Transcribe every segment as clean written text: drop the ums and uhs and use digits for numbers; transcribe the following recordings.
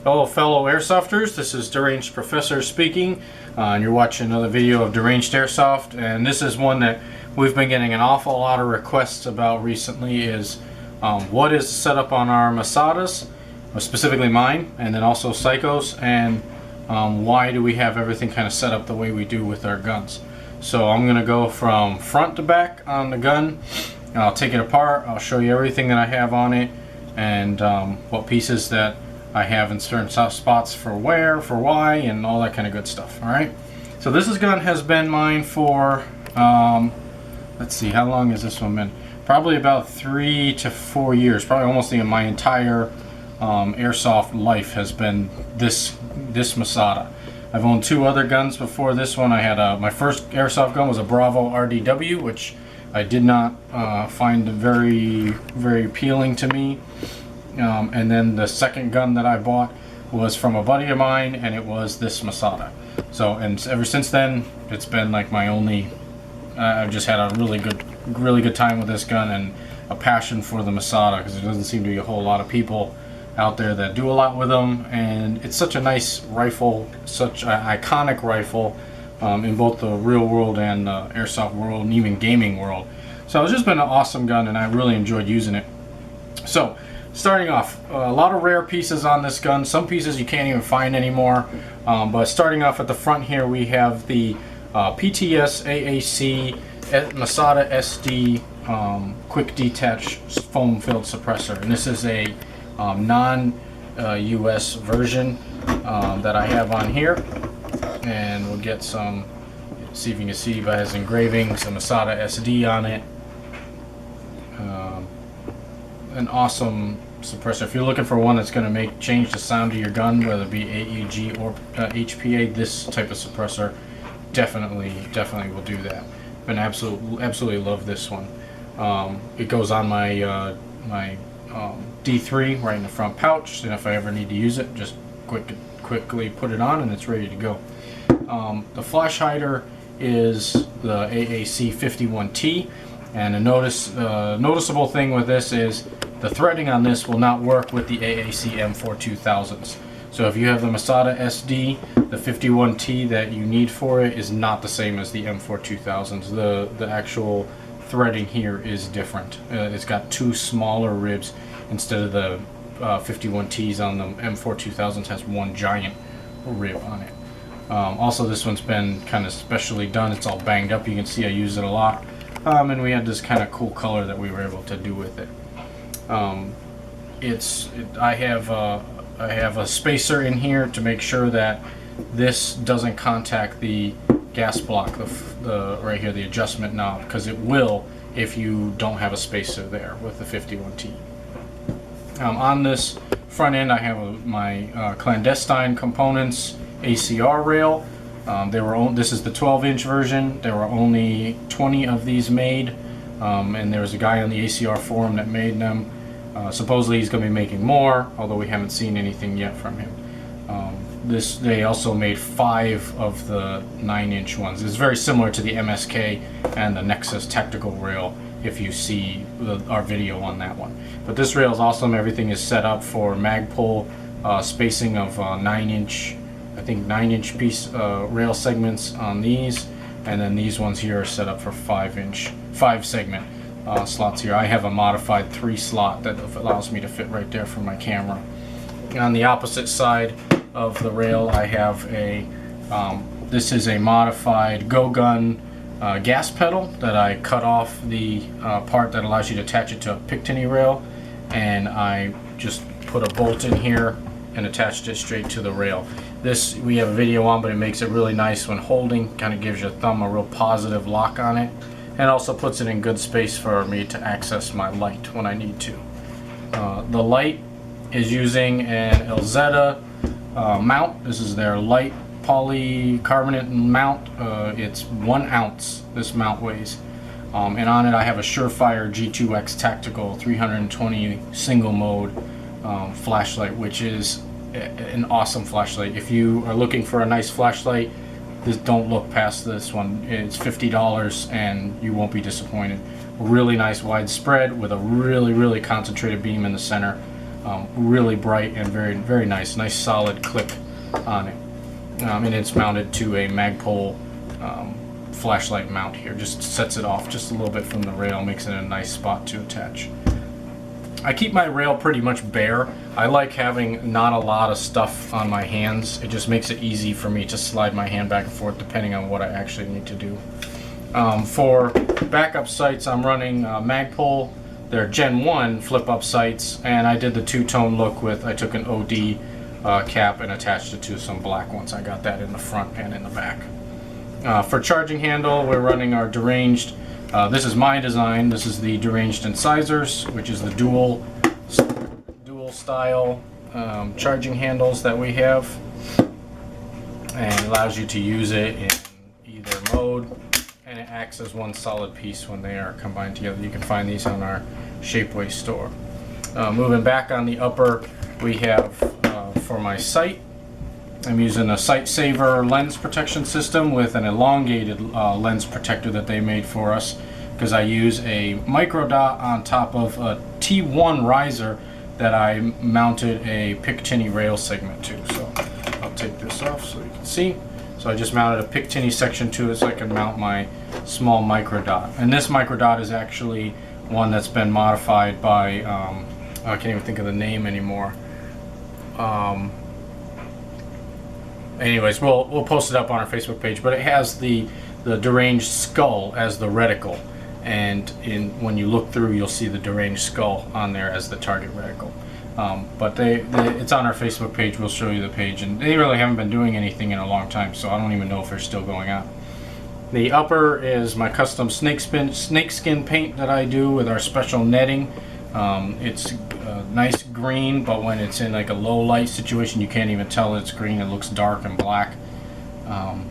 Hello fellow Airsofters, this is Deranged Professor speaking, and you're watching another video of Deranged Airsoft, and this is one that we've been getting an awful lot of requests about recently is what is set up on our Masadas, specifically mine, and then also Psychos, and why do we have everything kind of set up the way we do with our guns. So I'm going to go from front to back on the gun. I'll take it apart, I'll show you everything that I have on it, and what pieces that I have in certain spots for where, for why, and all that kind of good stuff. Alright, so this gun has been mine for, let's see, how long has this one been? Probably about 3 to 4 years, probably almost my entire airsoft life has been this Masada. I've owned 2 other guns before this one. I had my first airsoft gun was a Bravo RDW, which I did not find very appealing to me. And then the second gun that I bought was from a buddy of mine, and it was this Masada. So, and ever since then, it's been like my only. I've just had a really good time with this gun and a passion for the Masada, because there doesn't seem to be a whole lot of people out there that do a lot with them, and it's such a nice rifle, such an iconic rifle in both the real world and the airsoft world, and even gaming world. So it's just been an awesome gun, and I really enjoyed using it. So, starting off, a lot of rare pieces on this gun. Some pieces you can't even find anymore. But starting off at the front here, we have the PTS AAC Masada SD quick detach foam-filled suppressor, and this is a non-US version that I have on here. And we'll get some. See if you can see, but it has engravings, a Masada SD on it. An awesome suppressor. If you're looking for one that's going to change the sound of your gun, whether it be AEG or HPA, this type of suppressor definitely will do that. But absolutely love this one. It goes on my my D3 right in the front pouch, and if I ever need to use it, just quickly put it on and it's ready to go. The flash hider is the AAC 51T, and a noticeable thing with this is the threading on this will not work with the AAC M42000s. So if you have the Masada SD, the 51T that you need for it is not the same as the M42000s. The actual threading here is different. It's got 2 smaller ribs instead of the 51Ts on the M42000s has 1 giant rib on it. Also, this one's been kind of specially done. It's all banged up. You can see I use it a lot. And we had this kind of cool color that we were able to do with it. I have a spacer in here to make sure that this doesn't contact the gas block, the right here, the adjustment knob, because it will if you don't have a spacer there with the 51T. On this front end, I have my clandestine components ACR rail. This is the 12-inch version. There were only 20 of these made, and there was a guy on the ACR forum that made them. Supposedly he's going to be making more, although we haven't seen anything yet from him. They also made 5 of the 9-inch ones. It's very similar to the MSK and the Nexus tactical rail, if you see our video on that one. But this rail is awesome. Everything is set up for Magpul spacing of 9-inch. I think 9-inch piece rail segments on these, and then these ones here are set up for 5 segment slots here. I have a modified 3 slot that allows me to fit right there for my camera. On the opposite side of the rail, I have this is a modified Go Gun gas pedal that I cut off the part that allows you to attach it to a Picatinny rail, and I just put a bolt in here and attached it straight to the rail. This we have a video on, but it makes it really nice when holding. Kind of gives your thumb a real positive lock on it, and also puts it in good space for me to access my light when I need to. The light is using an Elzetta mount. This is their light polycarbonate mount. It's 1 ounce this mount weighs, and on it I have a Surefire G2X Tactical 320 single mode flashlight, which is an awesome flashlight. If you are looking for a nice flashlight, don't look past this one. It's $50 and you won't be disappointed. Really nice widespread with a really concentrated beam in the center. Really bright and very nice solid clip on it. And it's mounted to a Magpul flashlight mount here. Just sets it off just a little bit from the rail, makes it a nice spot to attach. I keep my rail pretty much bare. I like having not a lot of stuff on my hands. It just makes it easy for me to slide my hand back and forth depending on what I actually need to do. For backup sights, I'm running Magpul. They're Gen 1 flip-up sights, and I did the two-tone look with, I took an OD cap and attached it to some black ones. I got that in the front and in the back. For charging handle, we're running our Deranged. This is my design. This is the Deranged incisors, which is the dual style charging handles that we have, and it allows you to use it in either mode, and it acts as one solid piece when they are combined together. You can find these on our Shapeways store. Moving back on the upper, we have for my sight, I'm using a Sight Saver lens protection system with an elongated lens protector that they made for us, because I use a micro dot on top of a T1 riser that I mounted a Picatinny rail segment to. So I'll take this off so you can see. So I just mounted a Picatinny section to it so I can mount my small micro dot. And this micro dot is actually one that's been modified by, I can't even think of the name anymore. Anyways, we'll post it up on our Facebook page, but it has the Deranged skull as the reticle, and when you look through, you'll see the Deranged skull on there as the target reticle. But it's on our Facebook page. We'll show you the page, and they really haven't been doing anything in a long time, so I don't even know if they're still going on. The upper is my custom snakeskin paint that I do with our special netting. It's nice green, but when it's in like a low light situation, you can't even tell it's green. It looks dark and black,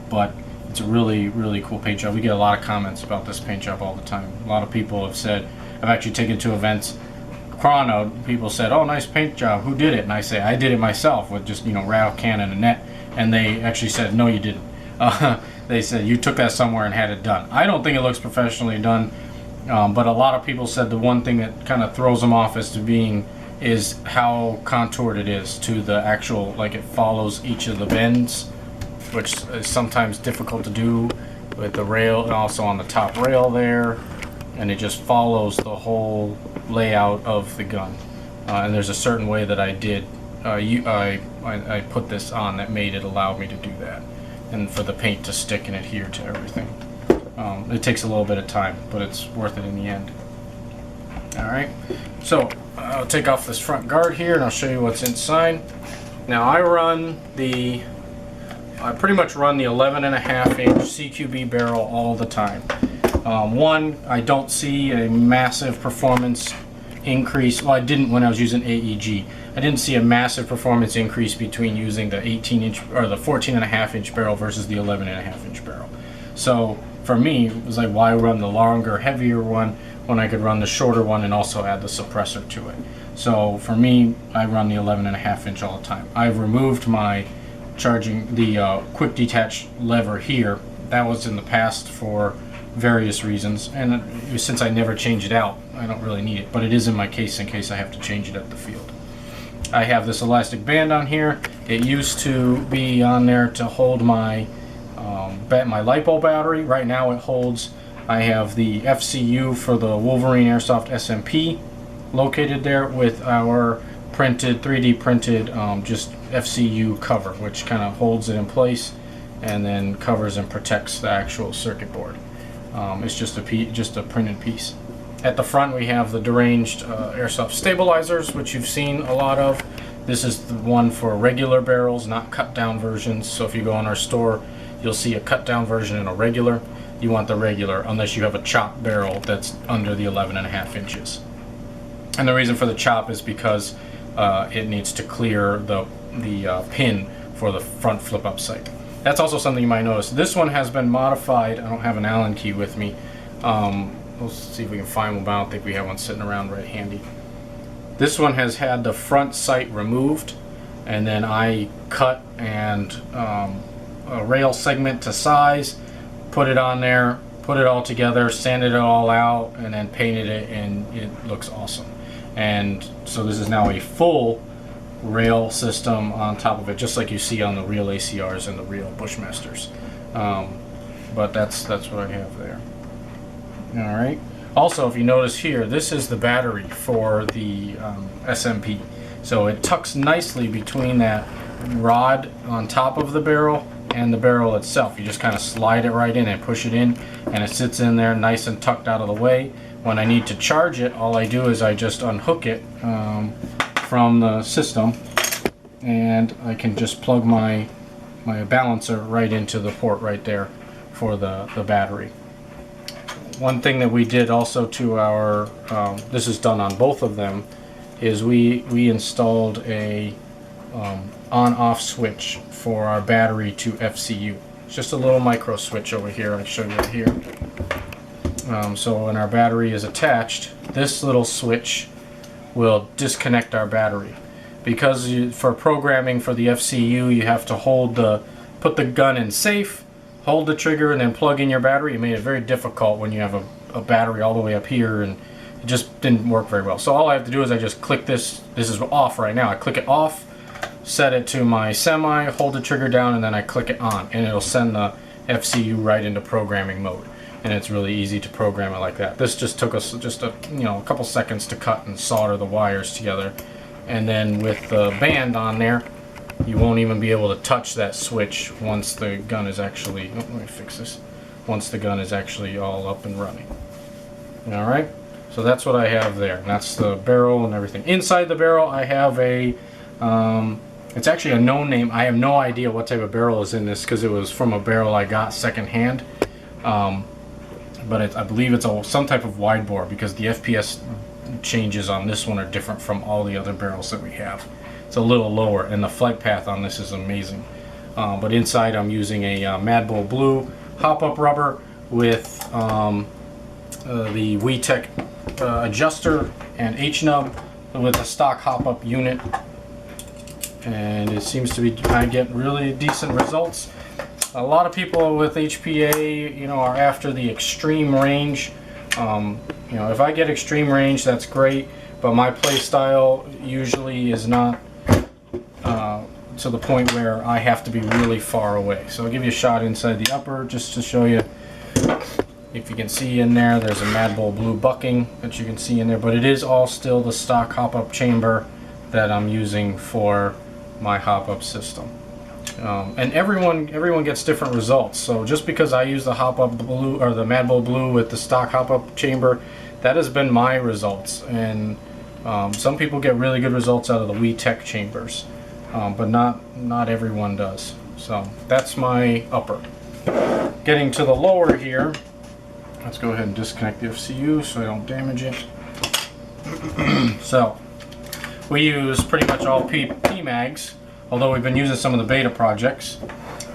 but it's a really cool paint job. We get a lot of comments about this paint job all the time. A lot of people have said, I've actually taken to events, Chrono, people said, oh, nice paint job, who did it? And I say, I did it myself with just, rail can and a net. And they actually said, no, you didn't. They said, you took that somewhere and had it done. I don't think it looks professionally done. But a lot of people said the one thing that kind of throws them off is how contoured it is to the actual, like it follows each of the bends, which is sometimes difficult to do with the rail, and also on the top rail there, and it just follows the whole layout of the gun. And there's a certain way that I did, I put this on that made it allow me to do that, and for the paint to stick and adhere to everything. It takes a little bit of time, but it's worth it in the end. Alright, so I'll take off this front guard here and I'll show you what's inside. Now I pretty much run the 11.5-inch CQB barrel all the time. One, I don't see a massive performance increase. Well, I didn't when I was using AEG. I didn't see a massive performance increase between using the 18-inch or the 14.5-inch barrel versus the 11.5-inch barrel. So for me, it was like, why run the longer, heavier one when I could run the shorter one and also add the suppressor to it? So for me, I run the 11.5-inch all the time. I've removed my the quick detach lever here. That was in the past for various reasons, and since I never change it out, I don't really need it, but it is in my case in case I have to change it at the field. I have this elastic band on here. It used to be on there to hold my my LiPo battery. Right now it holds, I have the FCU for the Wolverine Airsoft SMP located there with our 3D printed just FCU cover, which kind of holds it in place and then covers and protects the actual circuit board. It's just a printed piece. At the front we have the Deranged Airsoft stabilizers, which you've seen a lot of. This is the one for regular barrels, not cut down versions. So if you go on our store, you'll see a cut down version and a regular. You want the regular unless you have a chop barrel that's under the 11.5 inches. And the reason for the chop is because it needs to clear the pin for the front flip up sight. That's also something you might notice. This one has been modified. I don't have an Allen key with me. We'll see if we can find one, but I don't think we have one sitting around right handy. This one has had the front sight removed, and then I cut and a rail segment to size, put it on there, put it all together, sanded it all out, and then painted it, and it looks awesome. And so this is now a full rail system on top of it, just like you see on the real ACRs and the real Bushmasters. But that's what I have there. All right. Also, if you notice here, this is the battery for the SMP. So it tucks nicely between that rod on top of the barrel and the barrel itself. You just kind of slide it right in and push it in, and it sits in there nice and tucked out of the way. When I need to charge it, all I do is I just unhook it from the system, and I can just plug my balancer right into the port right there for the battery. One thing that we did also to our, this is done on both of them, is we installed a on-off switch for our battery to FCU. It's just a little micro switch over here. I'll show you it here. So when our battery is attached, this little switch will disconnect our battery. Because for programming for the FCU, you have to put the gun in safe, hold the trigger, and then plug in your battery. It made it very difficult when you have a battery all the way up here, and it just didn't work very well. So all I have to do is I just click this. This is off right now. I click it off, set it to my semi, hold the trigger down, and then I click it on, and it'll send the FCU right into programming mode. And it's really easy to program it like that. This just took us just a couple seconds to cut and solder the wires together. And then with the band on there, you won't even be able to touch that switch once the gun is actually, let me fix this, once the gun is actually all up and running. Alright, so that's what I have there. And that's the barrel and everything. Inside the barrel I have a, it's actually a known name. I have no idea what type of barrel is in this because it was from a barrel I got secondhand. But I believe it's some type of wide bore, because the FPS changes on this one are different from all the other barrels that we have. It's a little lower, and the flight path on this is amazing. But inside I'm using a Mad Bull Blue hop-up rubber with the WeTech adjuster and H-nub with a stock hop-up unit. And it seems to be kind of getting really decent results. A lot of people with HPA, are after the extreme range. If I get extreme range, that's great, but my play style usually is not to the point where I have to be really far away. So I'll give you a shot inside the upper just to show you. If you can see in there, there's a Mad Bull Blue bucking that you can see in there, but it is all still the stock hop-up chamber that I'm using for my hop-up system. And everyone gets different results. So just because I use the hop-up blue or the Mad Bull Blue with the stock hop-up chamber, that has been my results. And some people get really good results out of the WeTech chambers, but not everyone does. So that's my upper. Getting to the lower here, let's go ahead and disconnect the FCU so I don't damage it. So we use pretty much all PMags, although we've been using some of the beta projects.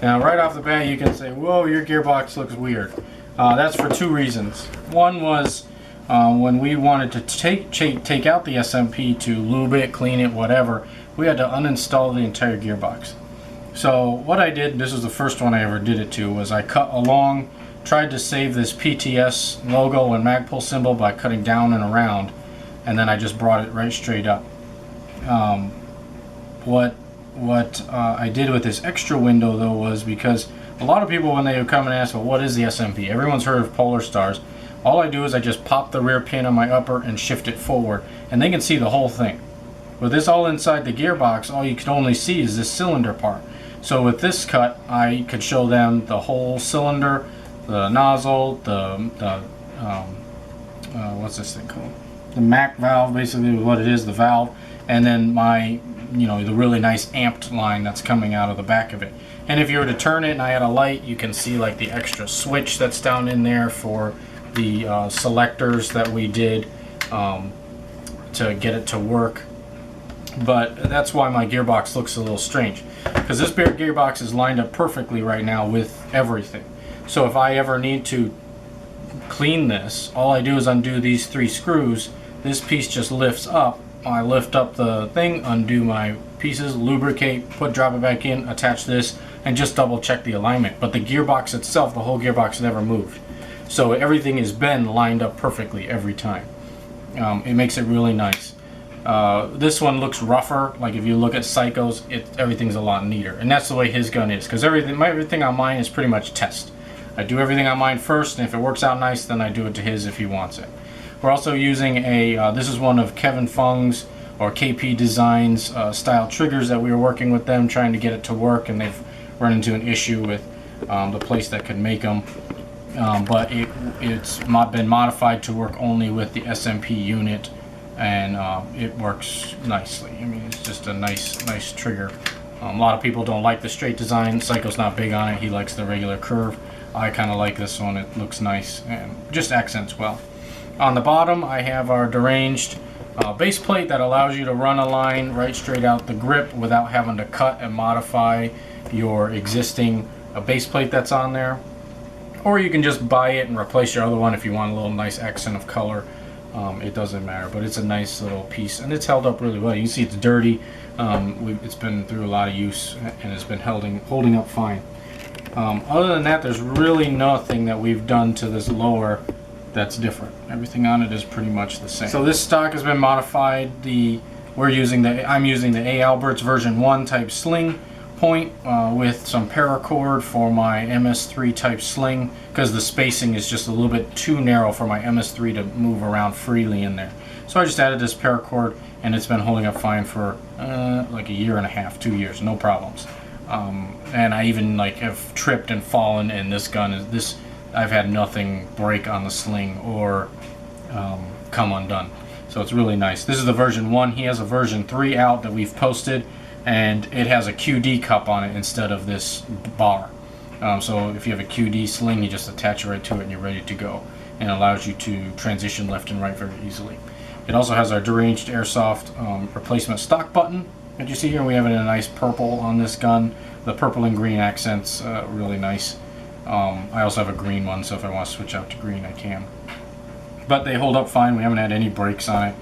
Now right off the bat you can say, whoa, your gearbox looks weird. That's for two reasons. One was when we wanted to take out the SMP to lube it, clean it, whatever, we had to uninstall the entire gearbox. So what I did, this was the first one I ever did it to, was I cut along, tried to save this PTS logo and Magpul symbol by cutting down and around, and then I just brought it right straight up. What I did with this extra window though was, because a lot of people when they come and ask, well, what is the SMP? Everyone's heard of Polar Stars. All I do is I just pop the rear pin on my upper and shift it forward, and they can see the whole thing. With this all inside the gearbox, all you can only see is this cylinder part. So with this cut, I could show them the whole cylinder, the nozzle, what's this thing called? The MAC valve, basically what it is, the valve, and then my the really nice amped line that's coming out of the back of it. And if you were to turn it and I had a light, you can see like the extra switch that's down in there for the selectors that we did to get it to work. But that's why my gearbox looks a little strange, because this gearbox is lined up perfectly right now with everything. So if I ever need to clean this, all I do is undo these 3 screws. This piece just lifts up. I lift up the thing, undo my pieces, lubricate, drop it back in, attach this, and just double check the alignment. But the gearbox itself, the whole gearbox never moved. So everything is been lined up perfectly every time. It makes it really nice. This one looks rougher. Like if you look at Psycho's, everything's a lot neater, and that's the way his gun is. Because everything on mine is pretty much test. I do everything on mine first, and if it works out nice, then I do it to his if he wants it. We're also using this is one of Kevin Fung's or KP Designs style triggers that we were working with them, trying to get it to work, and they've run into an issue with the place that could make them. But it's been modified to work only with the SMP unit, and it works nicely. I mean, it's just a nice trigger. A lot of people don't like the straight design. Psycho's not big on it. He likes the regular curve. I kind of like this one. It looks nice and just accents well. On the bottom, I have our Deranged base plate that allows you to run a line right straight out the grip without having to cut and modify your existing base plate that's on there. Or you can just buy it and replace your other one if you want a little nice accent of color. It doesn't matter, but it's a nice little piece, and it's held up really well. You can see it's dirty. It's been through a lot of use, and it's been holding up fine. Other than that, there's really nothing that we've done to this lower that's different. Everything on it is pretty much the same. So this stock has been modified. I'm using the A. Alberts version 1 type sling point with some paracord for my MS3 type sling, because the spacing is just a little bit too narrow for my MS3 to move around freely in there. So I just added this paracord, and it's been holding up fine for like a year and a half, 2 years, no problems. And I even have tripped and fallen, and this gun is I've had nothing break on the sling or come undone. So it's really nice. This is the version 1. He has a version 3 out that we've posted, and it has a QD cup on it instead of this bar. So if you have a QD sling, you just attach it right to it and you're ready to go, and it allows you to transition left and right very easily. It also has our Deranged Airsoft replacement stock button that you see here. We have it in a nice purple on this gun. The purple and green accents, really nice. I also have a green one, so if I want to switch out to green, I can. But they hold up fine. We haven't had any breaks on it.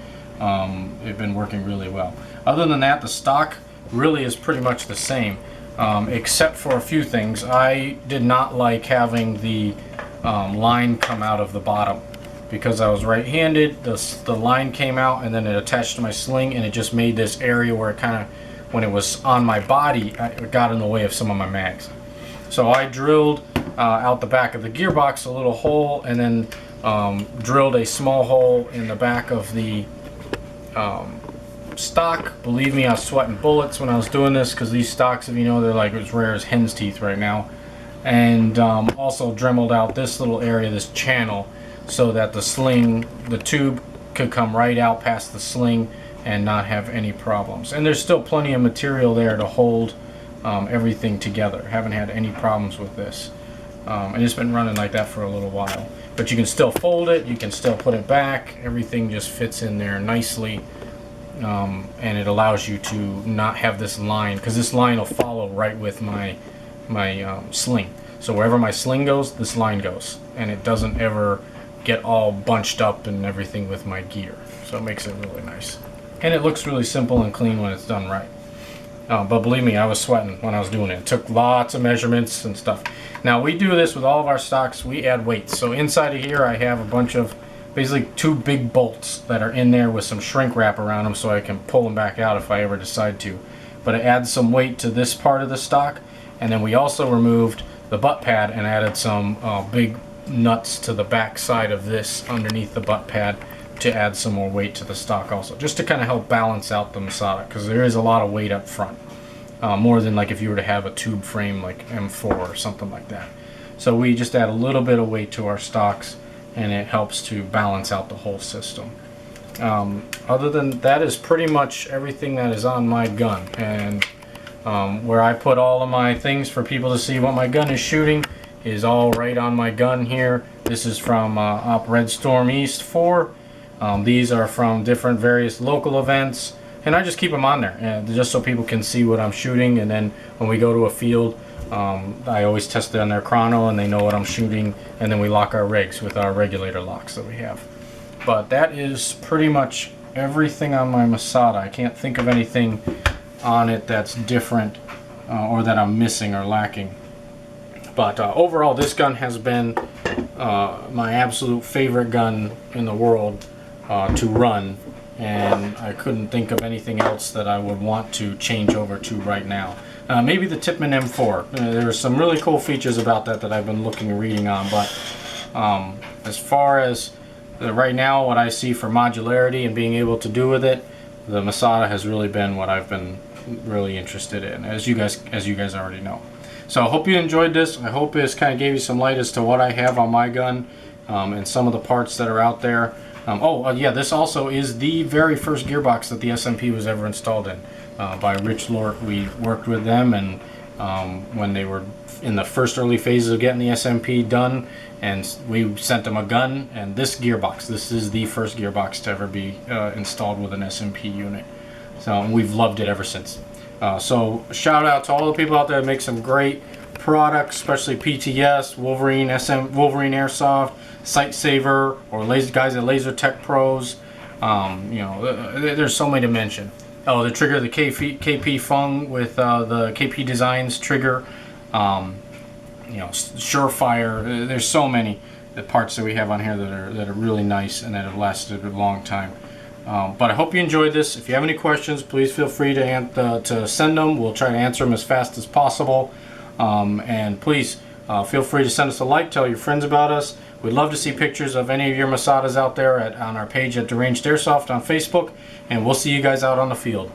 They've been working really well. Other than that, the stock really is pretty much the same, except for a few things. I did not like having the line come out of the bottom, because I was right-handed. The line came out and then it attached to my sling, and it just made this area where it kind of, when it was on my body, it got in the way of some of my mags. So I drilled out the back of the gearbox a little hole, and then drilled a small hole in the back of the stock. Believe me, I was sweating bullets when I was doing this, because these stocks, if you know, they're like as rare as hen's teeth right now. And also dremeled out this little area, this channel, so that the tube could come right out past the sling and not have any problems. And there's still plenty of material there to hold everything together. Haven't had any problems with this. And it's been running like that for a little while. But you can still fold it, you can still put it back, everything just fits in there nicely. And it allows you to not have this line, because this line will follow right with my sling. So wherever my sling goes, this line goes, and it doesn't ever get all bunched up and everything with my gear. So it makes it really nice, and it looks really simple and clean when it's done right. But believe me, I was sweating when I was doing it. It took lots of measurements and stuff. Now we do this with all of our stocks. We add weights. So inside of here I have a bunch of, basically 2 big bolts that are in there with some shrink wrap around them, so I can pull them back out if I ever decide to. But it adds some weight to this part of the stock. And then we also removed the butt pad and added some big nuts to the back side of this underneath the butt pad to add some more weight to the stock also, just to kind of help balance out the Masada, because there is a lot of weight up front, more than like if you were to have a tube frame like M4 or something like that. So we just add a little bit of weight to our stocks, and it helps to balance out the whole system. Other than that is pretty much everything that is on my gun, and where I put all of my things for people to see what my gun is shooting is all right on my gun here. This is from Op Red Storm East 4. These are from different various local events, and I just keep them on there just so people can see what I'm shooting. And then when we go to a field, I always test it on their chrono and they know what I'm shooting, and then we lock our rigs with our regulator locks that we have. But that is pretty much everything on my Masada. I can't think of anything on it that's different or that I'm missing or lacking. But overall, this gun has been my absolute favorite gun in the world to run, and I couldn't think of anything else that I would want to change over to right now. Maybe the Tippmann M4. There are some really cool features about that I've been looking and reading on, but as far as right now, what I see for modularity and being able to do with it, the Masada has really been what I've been really interested in, as you guys already know. So I hope you enjoyed this. I hope this kind of gave you some light as to what I have on my gun, and some of the parts that are out there. Yeah, this also is the very first gearbox that the SMP was ever installed in, by Rich Lort. We worked with them, and when they were in the first early phases of getting the SMP done, and we sent them a gun and this gearbox. This is the first gearbox to ever be installed with an SMP unit. So we've loved it ever since. So shout out to all the people out there that make some great products, especially PTS, Wolverine, Wolverine Airsoft, Sight Saver, or guys at Laser Tech Pros. There's so many to mention. Oh, the trigger, the KP Fung with the KP Designs trigger. Surefire. There's so many parts that we have on here that are really nice and that have lasted a long time. But I hope you enjoyed this. If you have any questions, please feel free to send them. We'll try to answer them as fast as possible. And please feel free to send us a like, tell your friends about us. We'd love to see pictures of any of your Masadas out there on our page at Deranged Airsoft on Facebook. And we'll see you guys out on the field.